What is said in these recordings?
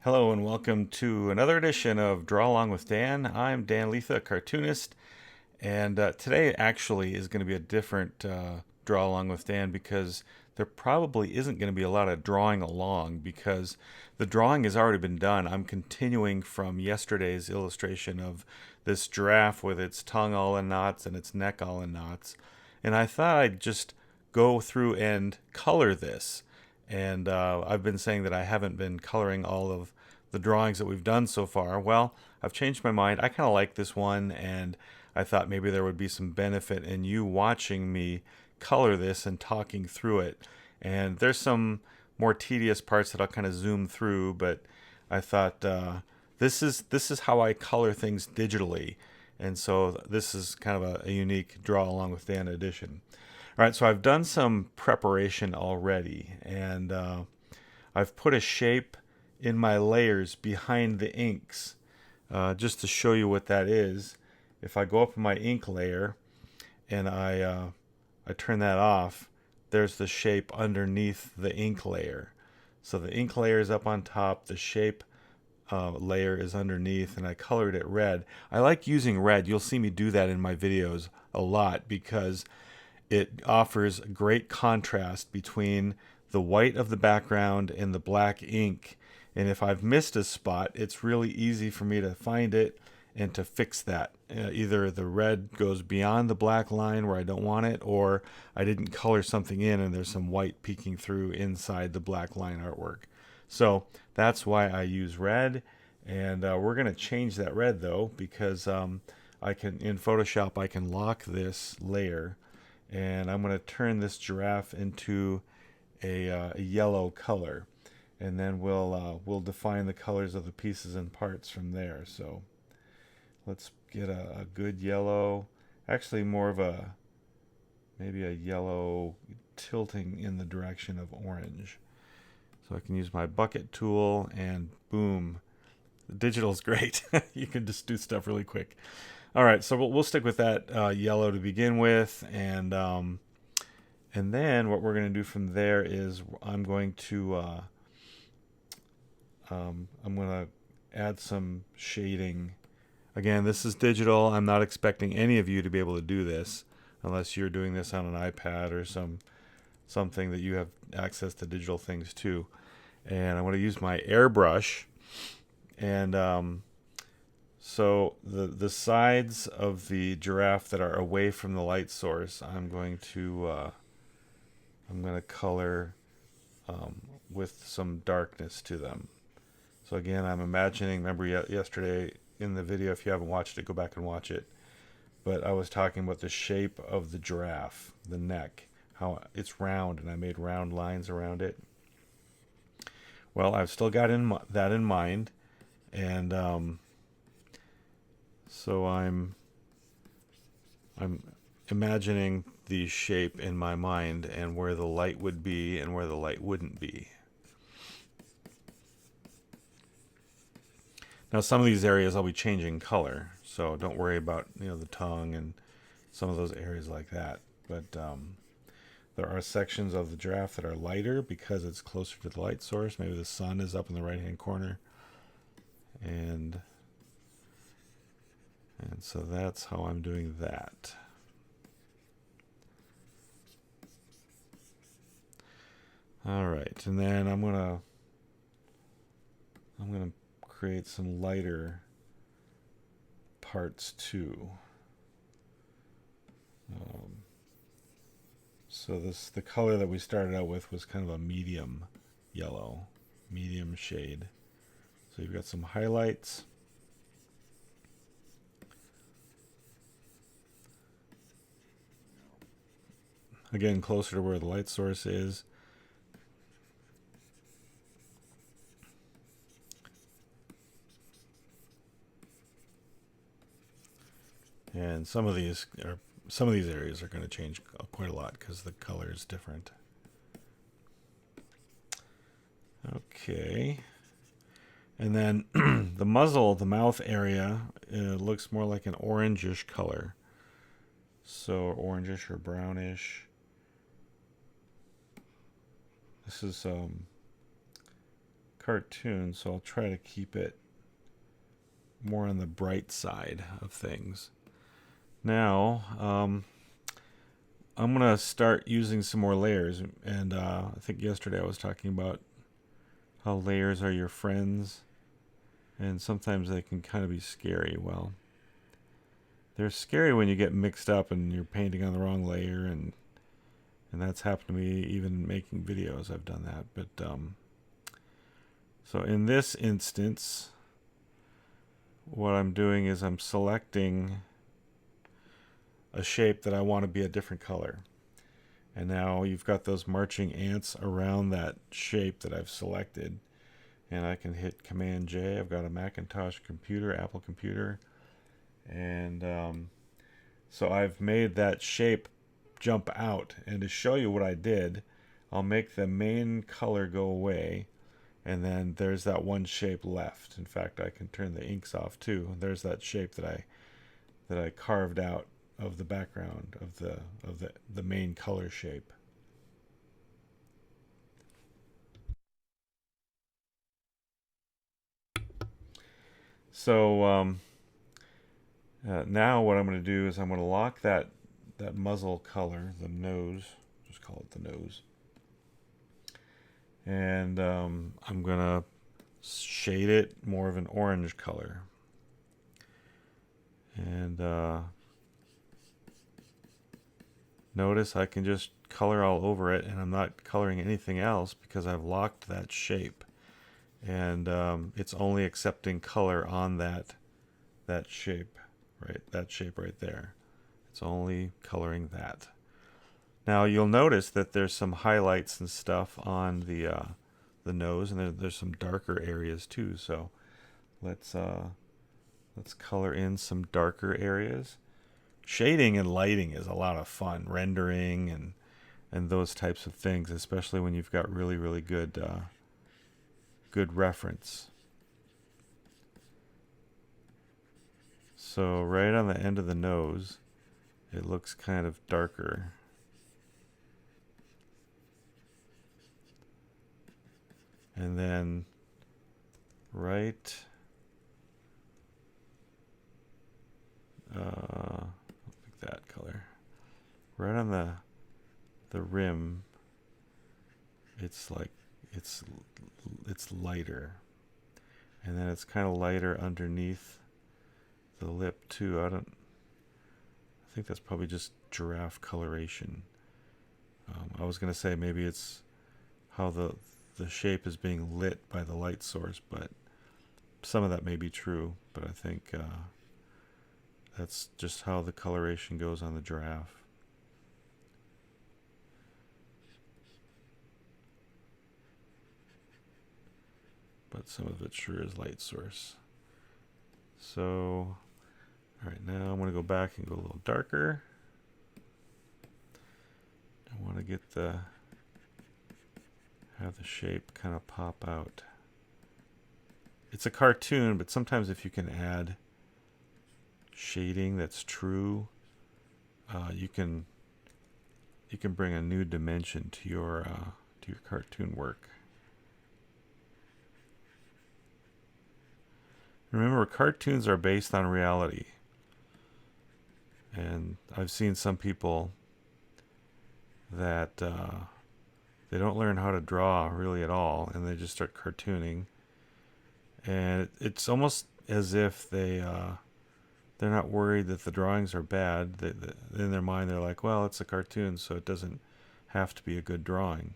Hello and welcome to another edition of Draw Along with Dan. I'm Dan Lietha, cartoonist, and today actually is going to be a different Draw Along with Dan because there probably isn't going to be a lot of drawing along because the drawing has already been done. I'm continuing from yesterday's illustration of this giraffe with its tongue all in knots and its neck all in knots, and I thought I'd just go through and color this. And I've been saying that I haven't been coloring all of the drawings that we've done so far. Well, I've changed my mind. I kind of like this one, and I thought maybe there would be some benefit in you watching me color this and talking through it. And there's some more tedious parts that I'll kind of zoom through, but I thought this is how I color things digitally, and so this is kind of a unique Draw Along with Dan edition. All right, so I've done some preparation already, and I've put a shape in my layers behind the inks, just to show you what that is. If I go up in my ink layer and I turn that off, there's the shape underneath the ink layer. So the ink layer is up on top, the shape layer is underneath, and I colored it red. I like using red. You'll see me do that in my videos a lot because it offers great contrast between the white of the background and the black ink. And if I've missed a spot, it's really easy for me to find it and to fix that. Either the red goes beyond the black line where I don't want it, or I didn't color something in and there's some white peeking through inside the black line artwork. So that's why I use red. And we're going to change that red though, because I can, in Photoshop, I can lock this layer. And I'm going to turn this giraffe into a yellow color, and then we'll define the colors of the pieces and parts from there. So let's get a good yellow, actually more of a maybe a yellow tilting in the direction of orange. So I can use my bucket tool and boom, the digital's great. You can just do stuff really quick. All right, so we'll stick with that yellow to begin with, and then what we're going to do from there is I'm going to add some shading. Again, this is digital. I'm not expecting any of you to be able to do this unless you're doing this on an iPad or something that you have access to digital things too. And I'm going to use my airbrush, and so the sides of the giraffe that are away from the light source, I'm going to color with some darkness to them. So again, I'm imagining. Remember yesterday in the video, if you haven't watched it, go back and watch it. But I was talking about the shape of the giraffe, the neck, how it's round, and I made round lines around it. Well, I've still got that in mind, and so I'm imagining the shape in my mind and where the light would be and where the light wouldn't be. Now some of these areas I'll be changing color, so don't worry about the tongue and some of those areas like that. But there are sections of the giraffe that are lighter because it's closer to the light source. Maybe the sun is up in the right hand corner, and so that's how I'm doing that. All right, and then I'm gonna create some lighter parts too. So the color that we started out with was kind of a medium yellow, medium shade. So you've got some highlights. Again, closer to where the light source is. And some of these areas are going to change quite a lot because the color is different. Okay. And then the muzzle, the mouth area, looks more like an orangish color. So orangish or brownish. This is cartoon, so I'll try to keep it more on the bright side of things. Now, I'm going to start using some more layers. And I think yesterday I was talking about how layers are your friends. And sometimes they can kind of be scary. Well, they're scary when you get mixed up and you're painting on the wrong layer. And that's happened to me even making videos. I've done that. But so in this instance, what I'm doing is I'm selecting a shape that I want to be a different color. And now you've got those marching ants around that shape that I've selected. And I can hit Command J. I've got a Macintosh computer, Apple computer. And so I've made that shape jump out. And to show you what I did, I'll make the main color go away. And then there's that one shape left. In fact, I can turn the inks off too. There's that shape that I carved out of the background of the main color shape. So now what I'm going to do is I'm going to lock that muzzle color, the nose, just call it the nose, and I'm going to shade it more of an orange color. And notice I can just color all over it, and I'm not coloring anything else because I've locked that shape. And it's only accepting color on that shape, right? That shape right there. It's only coloring that. Now you'll notice that there's some highlights and stuff on the nose, and there's some darker areas too. So let's color in some darker areas. Shading and lighting is a lot of fun. Rendering and those types of things, especially when you've got really, really good reference. So right on the end of the nose, it looks kind of darker. And then right like that color. Right on the rim, it's like it's lighter. And then it's kind of lighter underneath the lip too. I think that's probably just giraffe coloration. I was going to say maybe it's how the shape is being lit by the light source, but some of that may be true, but I think that's just how the coloration goes on the giraffe. But some of it sure is light source. So, all right, now I'm going to go back and go a little darker. I want to get have the shape kind of pop out. It's a cartoon, but sometimes if you can add shading that's true, you can bring a new dimension to your cartoon work. Remember, cartoons are based on reality. And I've seen some people that they don't learn how to draw really at all, and they just start cartooning. And it's almost as if they're not worried that the drawings are bad. In their mind, they're like, well, it's a cartoon, so it doesn't have to be a good drawing.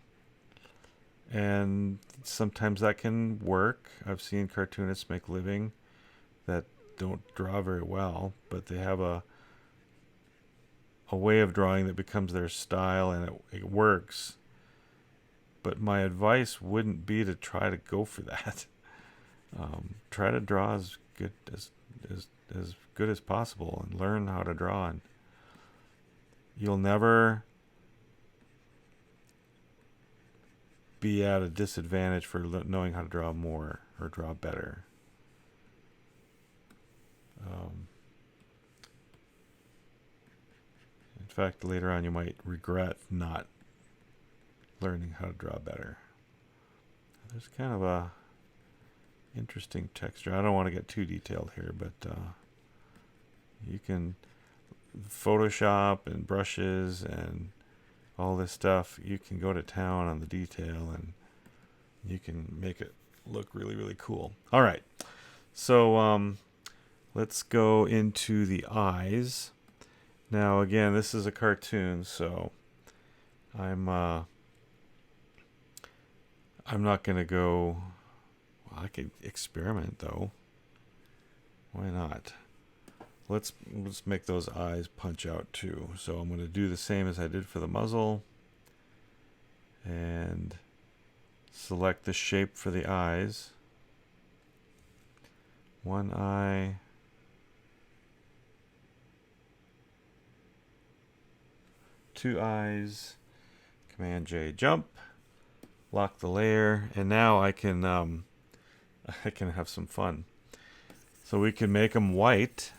And sometimes that can work. I've seen cartoonists make living that don't draw very well, but they have a way of drawing that becomes their style, and it works. But my advice wouldn't be to try to go for that. Try to draw as good as possible and learn how to draw. And you'll never be at a disadvantage for knowing how to draw more or draw better. In fact, later on you might regret not learning how to draw better. There's kind of a Interesting texture. I don't want to get too detailed here, but you can Photoshop and brushes and all this stuff. You can go to town on the detail, and you can make it look really, really cool. All right, so let's go into the eyes. Now, again, this is a cartoon, so I'm not gonna go. Well, I could experiment though. Why not? Let's make those eyes punch out too. So I'm going to do the same as I did for the muzzle, and select the shape for the eyes. One eye. Two eyes. Command J, jump. Lock the layer, and now I can have some fun. So we can make them white.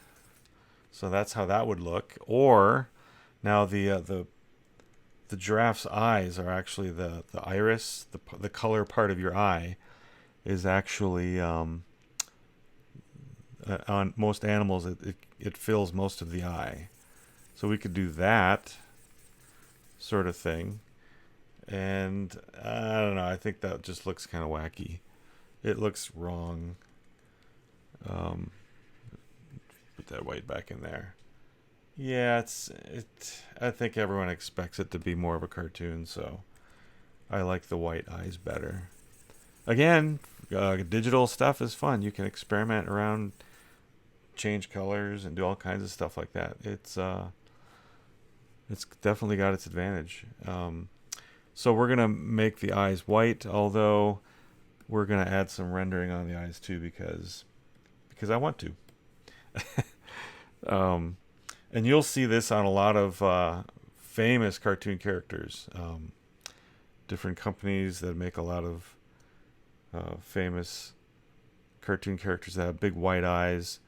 So that's how that would look. Or now the giraffe's eyes are actually the iris, the color part of your eye is actually on most animals it fills most of the eye. So we could do that sort of thing. And I don't know, I think that just looks kind of wacky. It looks wrong. Put that white back in there. Yeah, I think everyone expects it to be more of a cartoon, so I like the white eyes better. Again, digital stuff is fun. You can experiment around, change colors, and do all kinds of stuff like that. It's definitely got its advantage. So we're gonna make the eyes white, although we're gonna add some rendering on the eyes too because I want to. And you'll see this on a lot of famous cartoon characters. Different companies that make a lot of famous cartoon characters that have big white eyes.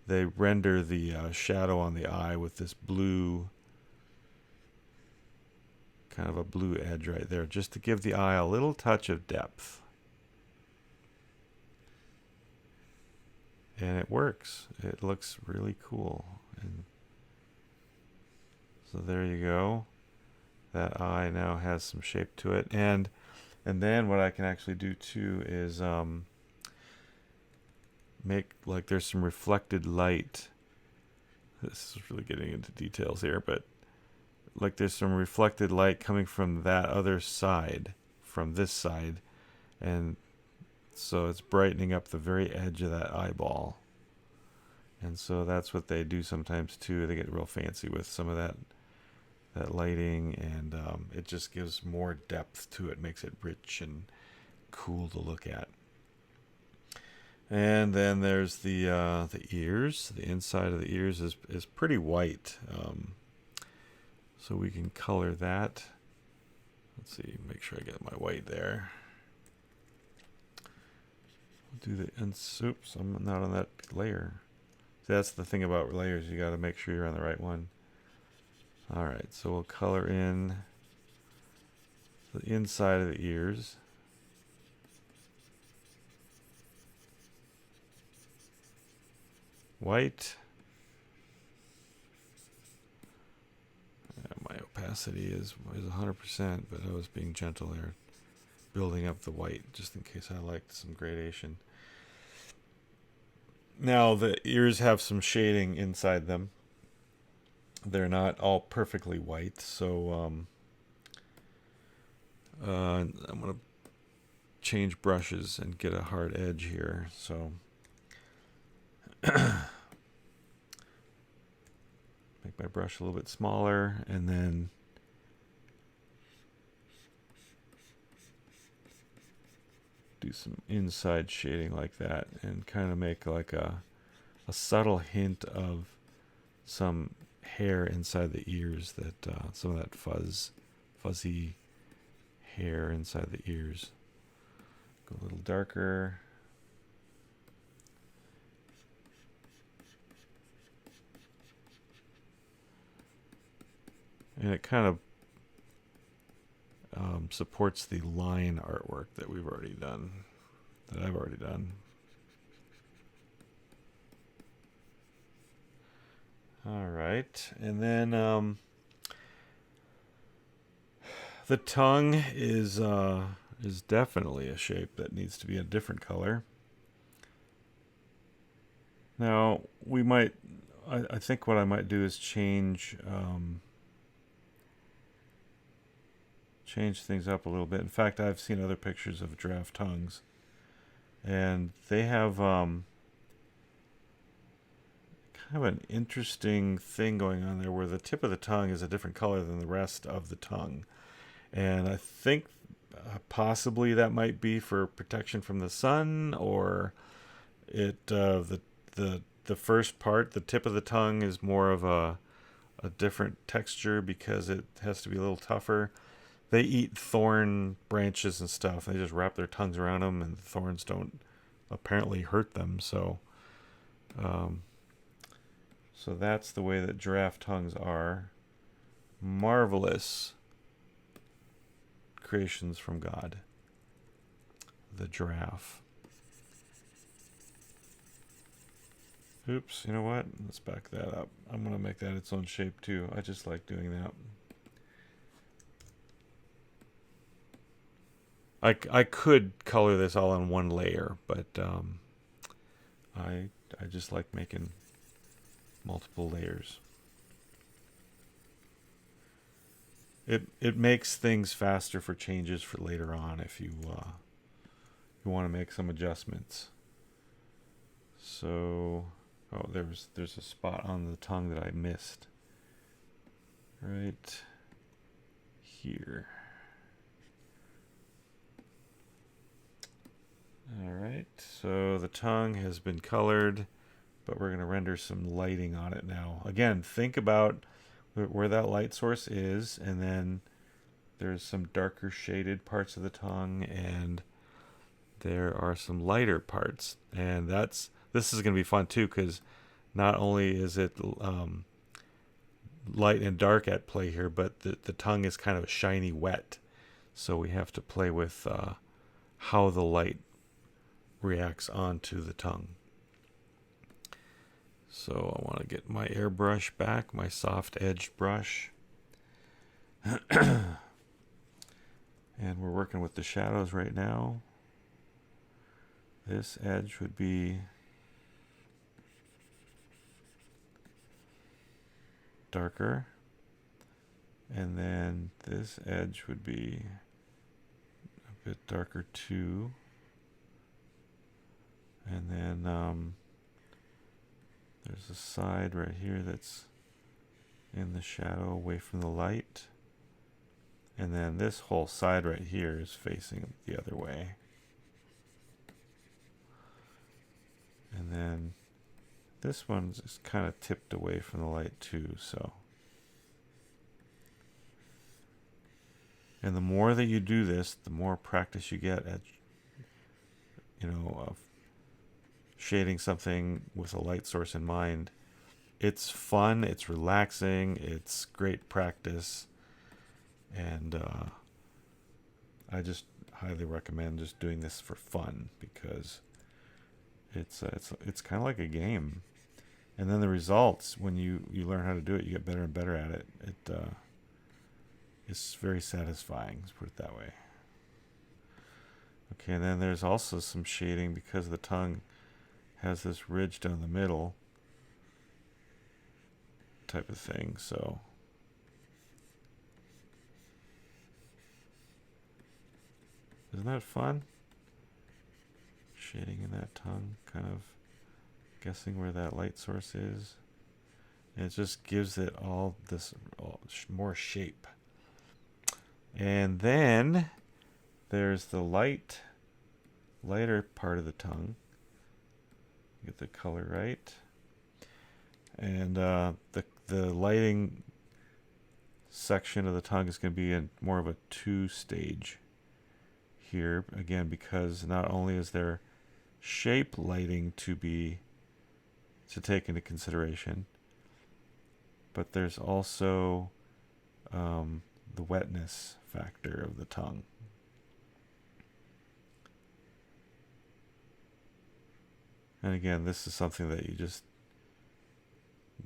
They render the shadow on the eye with this blue, kind of a blue edge right there, just to give the eye a little touch of depth. And it works. It looks really cool. And so there you go. That eye now has some shape to it. And then what I can actually do too is make like there's some reflected light. This is really getting into details here, but like there's some reflected light coming from that other side, from this side, and so it's brightening up the very edge of that eyeball. And so that's what they do sometimes too. They get real fancy with some of that lighting, and it just gives more depth to it, makes it rich and cool to look at. And then there's the ears. The inside of the ears is pretty white, so we can color that. Let's see, make sure I get my white there. Do the oops, I'm not on that layer. See, that's the thing about layers, you got to make sure you're on the right one. All right, so we'll color in the inside of the ears. White. My opacity is 100%, but I was being gentle there, building up the white just in case I liked some gradation. Now the ears have some shading inside them. They're not all perfectly white, so I'm going to change brushes and get a hard edge here. So make my brush a little bit smaller, and then do some inside shading like that, and kind of make like a subtle hint of some hair inside the ears, that some of that fuzzy hair inside the ears. Go a little darker. And it kind of supports the line artwork that I've already done. right. And then the tongue is definitely a shape that needs to be a different color. Now we might. I think what I might do is change things up a little bit. In fact, I've seen other pictures of giraffe tongues, and they have kind of an interesting thing going on there, where the tip of the tongue is a different color than the rest of the tongue, and I think possibly that might be for protection from the sun, or the first part, the tip of the tongue, is more of a different texture because it has to be a little tougher. They eat thorn branches and stuff. They just wrap their tongues around them, and the thorns don't apparently hurt them. So that's the way that giraffe tongues are. Marvelous creations from God. The giraffe. Oops, you know what? Let's back that up. I'm going to make that its own shape too. I just like doing that. I could color this all on one layer, but I just like making multiple layers. It makes things faster for changes for later on if you want to make some adjustments. So, oh, there's a spot on the tongue that I missed. Right here. Alright, so the tongue has been colored, but we're going to render some lighting on it now. Again, think about where that light source is, and then there's some darker shaded parts of the tongue, and there are some lighter parts. And this is going to be fun too, because not only is it light and dark at play here, but the tongue is kind of shiny wet. So we have to play with how the light reacts onto the tongue. So I want to get my airbrush back, my soft edged brush. And we're working with the shadows right now. This edge would be darker, and then this edge would be a bit darker too. And then there's a side right here that's in the shadow away from the light. And then this whole side right here is facing the other way. And then this one's just kind of tipped away from the light too, so. And the more that you do this, the more practice you get at, shading something with a light source in mind. It's fun, it's relaxing, it's great practice, and I just highly recommend just doing this for fun, because it's kind of like a game. And then the results, when you learn how to do it, you get better and better at it. It's very satisfying, let's put it that way. Okay, and then there's also some shading because the tongue has this ridge down the middle type of thing, so isn't that fun? Shading in that tongue, kind of guessing where that light source is. And it just gives it all this more shape. And then there's the lighter part of the tongue. Get the color right. And the lighting section of the tongue is going to be in more of a 2-stage here, again, because not only is there shape lighting to take into consideration, but there's also the wetness factor of the tongue. And again, this is something that you just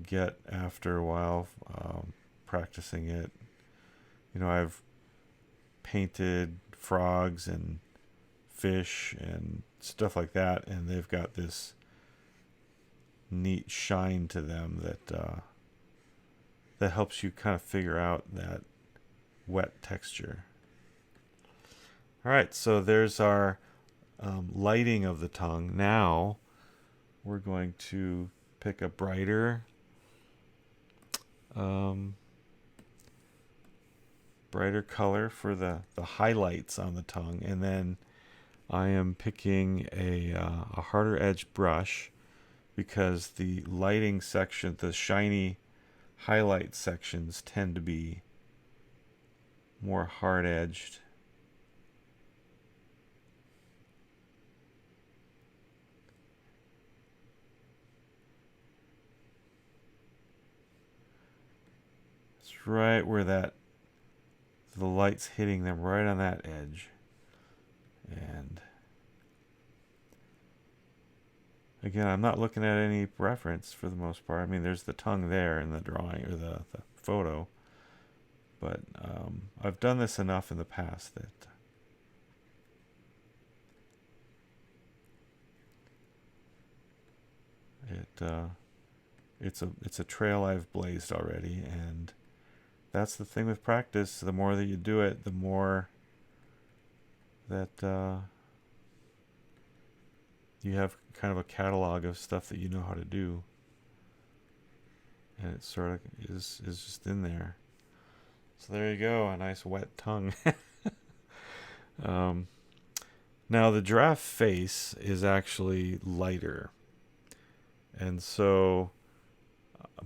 get after a while practicing it. You know, I've painted frogs and fish and stuff like that, and they've got this neat shine to them that helps you kind of figure out that wet texture. All right, so there's our lighting of the tongue. Now we're going to pick a brighter color for the highlights on the tongue, and then I am picking a harder edge brush because the lighting section, the shiny highlight sections, tend to be more hard edged. It's right where the light's hitting them, right on that edge. And again, I'm not looking at any reference for the most part. I mean, there's the tongue there in the drawing or the photo. But I've done this enough in the past that it's a trail I've blazed already, and that's the thing with practice. The more that you do it, the more that you have kind of a catalog of stuff that you know how to do, and it sort of is just in there. So there you go, a nice wet tongue. Now the giraffe face is actually lighter, and so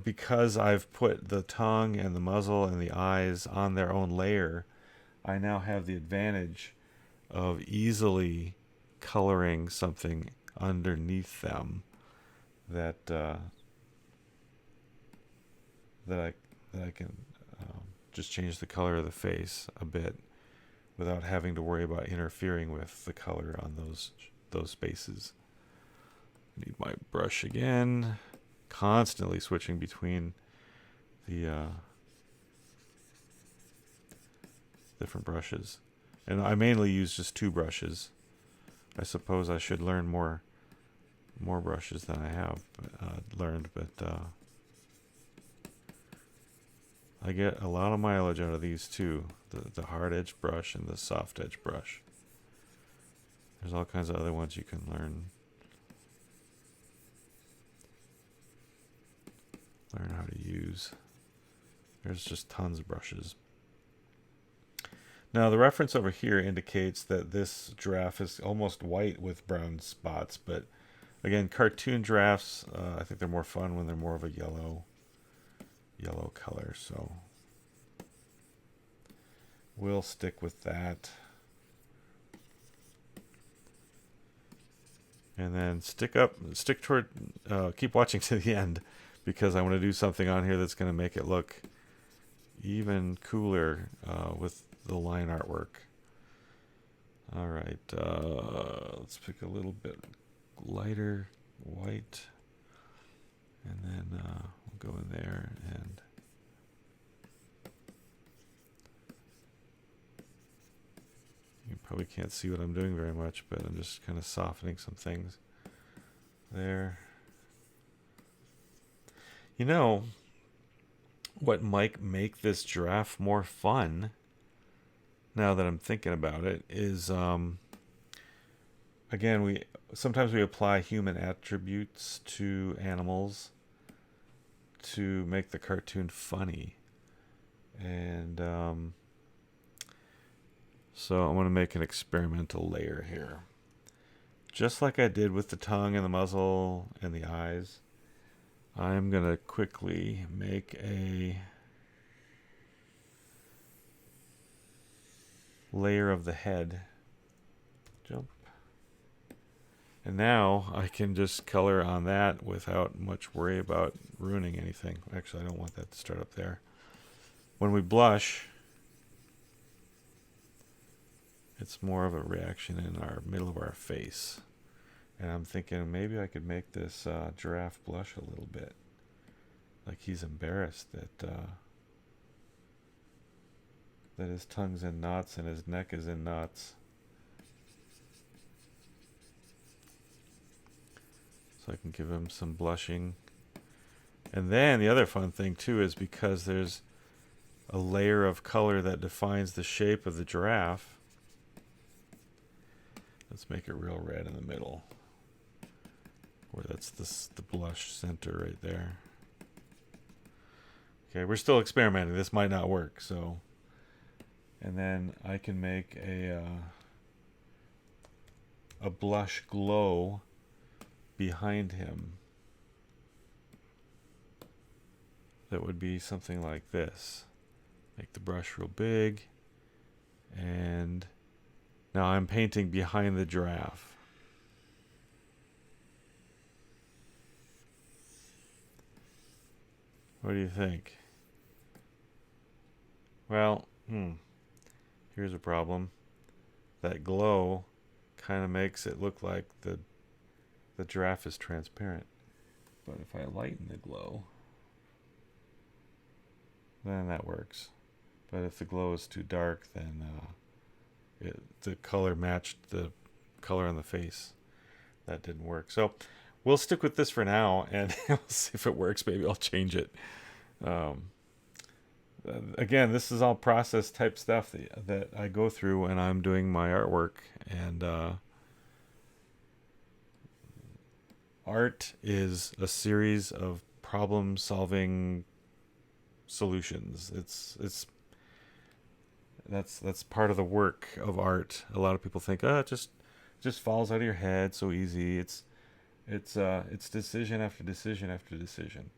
because I've put the tongue and the muzzle and the eyes on their own layer, I now have the advantage of easily coloring something underneath them that I can just change the color of the face a bit without having to worry about interfering with the color on those spaces. Need my brush again. Constantly switching between the different brushes, and I mainly use just 2 brushes. I suppose I should learn more brushes than I have learned, but I get a lot of mileage out of these two, the hard edge brush and the soft edge brush. There's all kinds of other ones you can learn how to use. There's just tons of brushes. Now the reference over here indicates that this giraffe is almost white with brown spots, but again, cartoon giraffes, I think they're more fun when they're more of a yellow color, so we'll stick with that. And then keep watching to the end, because I want to do something on here that's going to make it look even cooler with the line artwork. All right, let's pick a little bit lighter white, and then we'll go in there, and you probably can't see what I'm doing very much, but I'm just kind of softening some things there. You know, what might make this giraffe more fun, now that I'm thinking about it, is again, sometimes we apply human attributes to animals to make the cartoon funny. And so I'm going to make an experimental layer here. Just like I did with the tongue and the muzzle and the eyes, I'm going to quickly make a layer of the head. Jump. And now I can just color on that without much worry about ruining anything. Actually, I don't want that to start up there. When we blush, it's more of a reaction in our middle of our face. And I'm thinking maybe I could make this giraffe blush a little bit. like he's embarrassed that his tongue's in knots and his neck is in knots. So I can give him some blushing. And then the other fun thing too is because there's a layer of color that defines the shape of the giraffe. Let's make it real red in the middle, where that's the blush center right there. Okay, we're still experimenting. This might not work, so. And then I can make a blush glow behind him. That would be something like this. Make the brush real big. And now I'm painting behind the giraffe. What do you think? Well, here's a problem. That glow kind of makes it look like the giraffe is transparent. But if I lighten the glow, then that works. But if the glow is too dark, then the color matched the color on the face. That didn't work. So we'll stick with this for now, and we'll see if it works. Maybe I'll change it. Again, this is all process type stuff that I go through when I'm doing my artwork. And art is a series of problem-solving solutions. That's part of the work of art. A lot of people think, it just falls out of your head so easy. It's decision after decision after decision.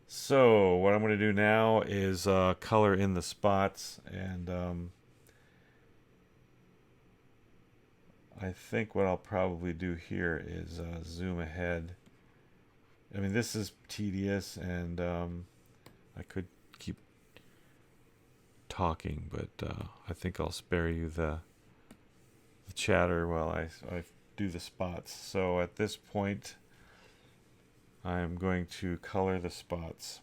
So what I'm going to do now is color in the spots, and I think what I'll probably do here is zoom ahead. I mean, this is tedious, and I could keep talking, but I think I'll spare you the chatter while I do the spots. So at this point, I'm going to color the spots.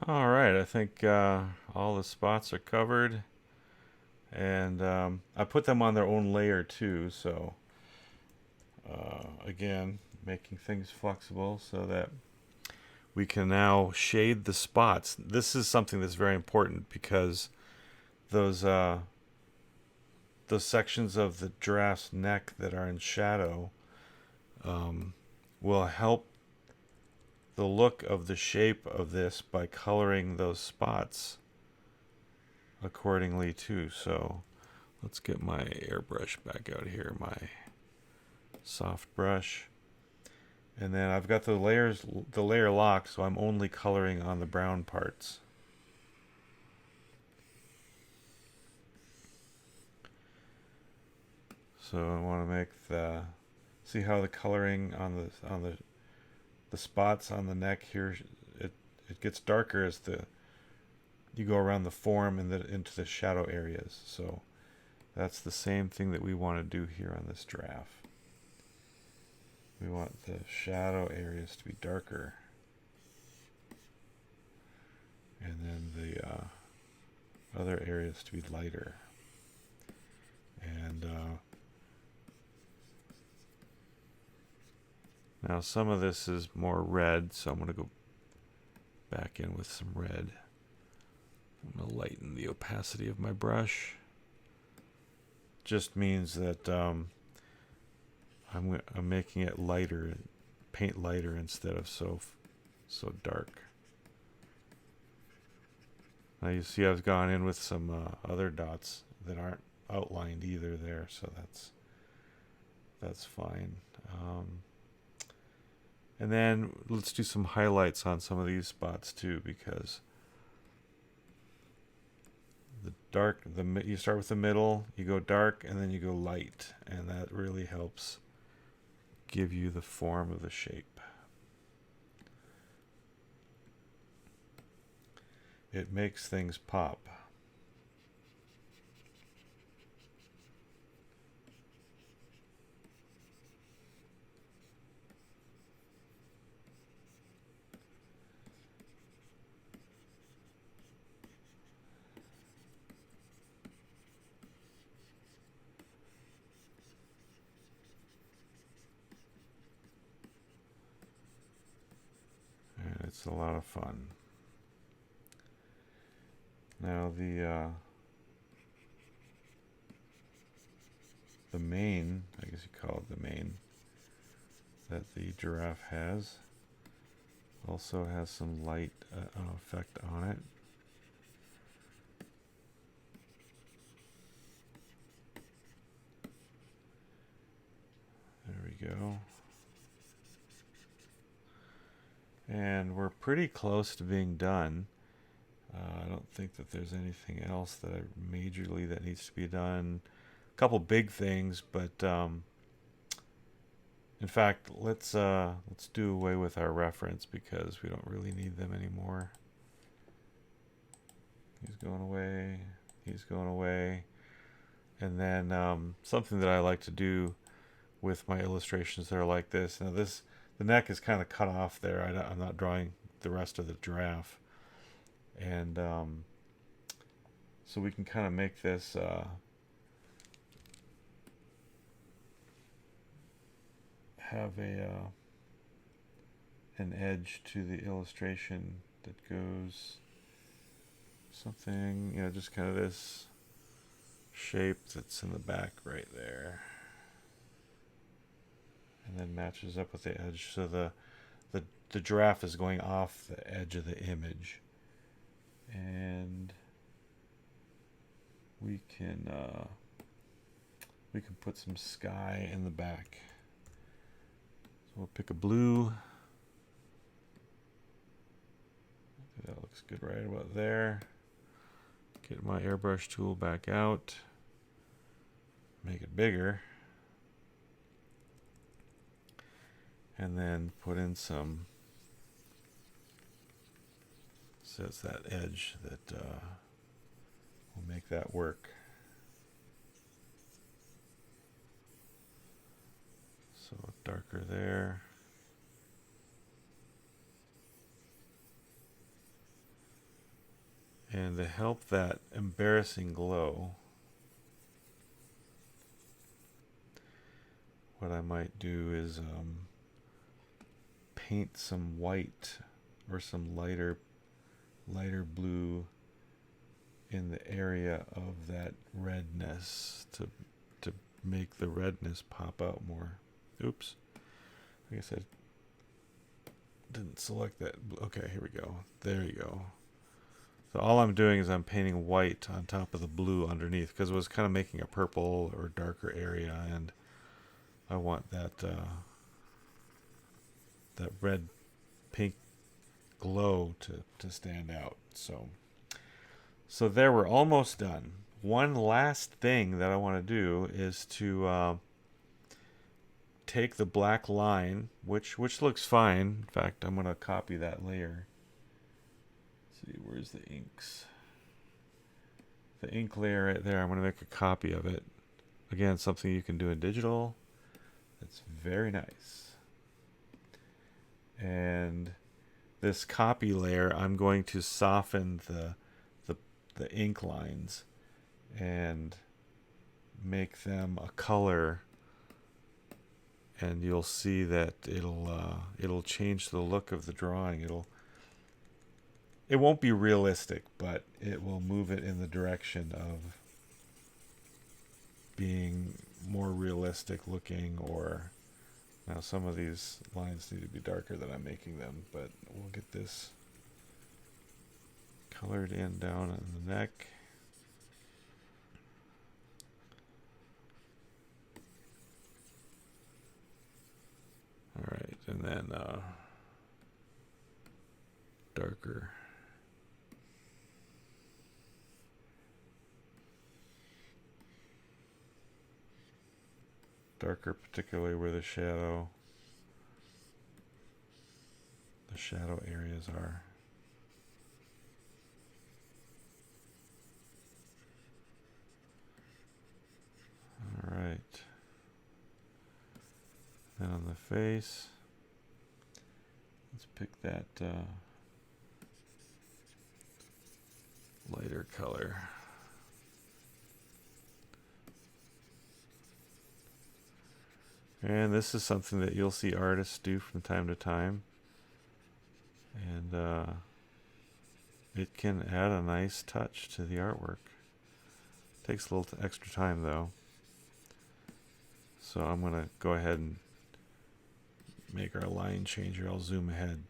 All right, I think all the spots are covered, and I put them on their own layer too, so again, making things flexible so that we can now shade the spots. This is something that's very important because those sections of the giraffe's neck that are in shadow will help the look of the shape of this by coloring those spots accordingly too. So let's get my airbrush back out here, my soft brush. And then I've got the layer lock, so I'm only coloring on the brown parts. So I want to make see how the coloring on the spots on the neck here, it gets darker as you go around the form and into the shadow areas. So that's the same thing that we want to do here on this giraffe. We want the shadow areas to be darker, and then the other areas to be lighter. And now some of this is more red, so I'm going to go back in with some red. I'm going to lighten the opacity of my brush. Just means that I'm making it lighter, paint lighter instead of so dark. Now you see I've gone in with some other dots that aren't outlined either there, so that's fine. And then let's do some highlights on some of these spots too, because the dark, you start with the middle, you go dark, and then you go light, and that really helps give you the form of the shape. It makes things pop. And it's a lot of fun. Now the mane, I guess you call it the mane, that the giraffe has, also has some light effect on it. There we go. And we're pretty close to being done. I don't think that there's anything else that majorly that needs to be done. A couple big things, but in fact, let's do away with our reference because we don't really need them anymore. He's going away. He's going away. And then something that I like to do with my illustrations that are like this. Now the neck is kind of cut off there. I'm not drawing the rest of the giraffe. And so we can kind of make this have an edge to the illustration that goes something, just kind of this shape that's in the back right there, and then matches up with the edge. So the giraffe is going off the edge of the image, and we can put some sky in the back. So we'll pick a blue. That looks good right about there. Get my airbrush tool back out. Make it bigger. And then put in some, so it's that edge that will make that work. So darker there. And to help that embarrassing glow, what I might do is paint some white or some lighter blue in the area of that redness to make the redness pop out more. Oops. I guess I didn't select that. Okay, here we go. There you go. So all I'm doing is I'm painting white on top of the blue underneath because it was kind of making a purple or darker area, and I want that that red pink glow to stand out. So there, we're almost done. One last thing that I want to do is to take the black line, which looks fine. In fact, I'm going to copy that layer. Let's see, where's the inks? The ink layer right there, I'm going to make a copy of it. Again, something you can do in digital. That's very nice. And this copy layer, I'm going to soften the ink lines and make them a color, and you'll see that it'll change the look of the drawing. It won't be realistic, but it will move it in the direction of being more realistic looking. Or now some of these lines need to be darker than I'm making them, but we'll get this colored in down on the neck. All right, and then darker. Darker, particularly where the shadow areas are. All right. Then on the face, let's pick that lighter color. And this is something that you'll see artists do from time to time. And it can add a nice touch to the artwork. Takes a little extra time though. So I'm going to go ahead and make our line change here. I'll zoom ahead.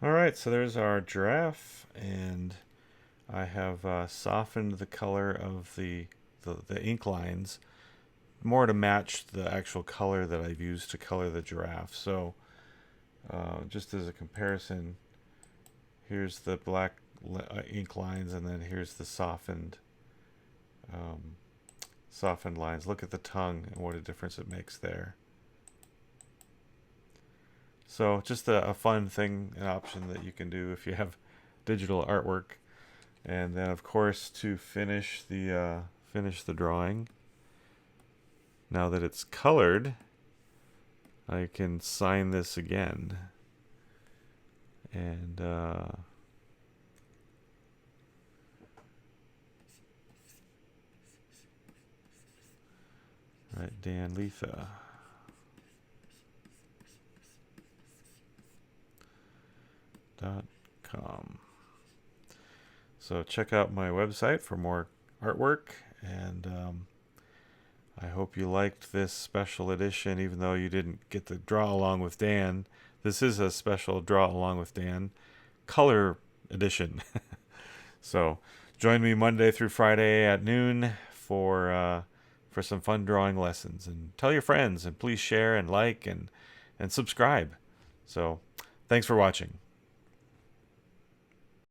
Alright, so there's our giraffe, and I have softened the color of the ink lines more to match the actual color that I've used to color the giraffe. So just as a comparison, here's the black ink lines, and then here's the softened lines. Look at the tongue and what a difference it makes there. So just a fun thing, an option that you can do if you have digital artwork. And then of course, to finish the drawing, now that it's colored, I can sign this again. And right, Dan Lietha. .com. So check out my website for more artwork, and I hope you liked this special edition, even though you didn't get to draw along with Dan. This is a special draw along with Dan color edition. So join me Monday through Friday at noon for some fun drawing lessons, and tell your friends, and please share and like and subscribe. So thanks for watching.